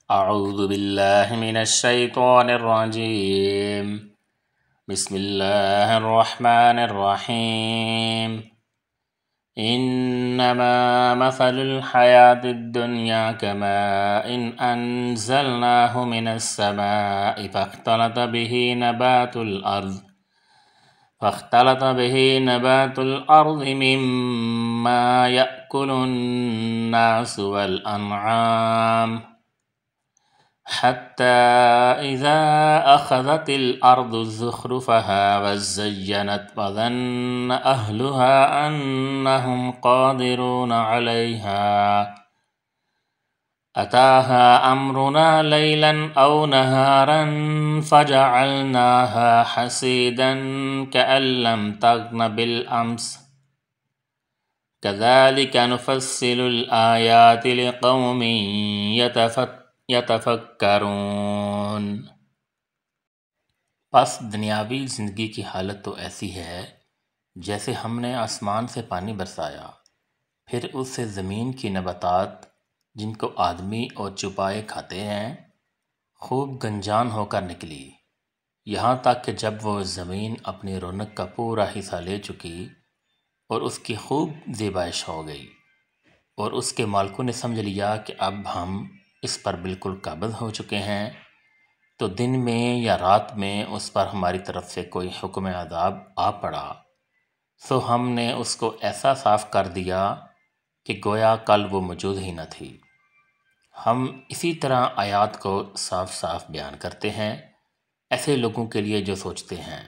अऊज़ु बिल्लाहि मिनश शैतानिर रजीम। बिस्मिल्लाहिर रहमानिर रहीम। इन्नमा मसलुल हयातिद दुन्या कमाइन अंज़लनाहु मिनस समाइ फ़ख्तलत बिही नबातुल अर्ज़ि मिम्मा यअकुलुन नासु वल अनआम हत्ता इज़ा अख़ज़तिल अर्ज़ु ज़ुख़रुफ़हा वज़य्यनत वज़न्न अहलुहा अन्नहुम क़ादिरून अलैहा अताहा अम्रुना लैलन औ नहारन फ़जअलनाहा हसीदन कअल्लम तग़न बिलअम्स कज़ालिक नुफ़स्सिलुल आयाति लिक़ौमिन यतफ़क्करून। बस दुनियावी ज़िंदगी की हालत तो ऐसी है जैसे हमने आसमान से पानी बरसाया, फिर उससे ज़मीन की नबातात जिनको आदमी और चुपाए खाते हैं खूब गंजान होकर निकली, यहाँ तक कि जब वो ज़मीन अपनी रौनक का पूरा हिस्सा ले चुकी और उसकी खूब ज़ेबाइश हो गई और उसके मालिकों ने समझ लिया कि अब हम इस पर बिल्कुल काबिज़ हो चुके हैं, तो दिन में या रात में उस पर हमारी तरफ से कोई हुक्म अज़ाब आ पड़ा, सो हमने उसको ऐसा साफ़ कर दिया कि गोया कल वो मौजूद ही न थी। हम इसी तरह आयात को साफ साफ बयान करते हैं ऐसे लोगों के लिए जो सोचते हैं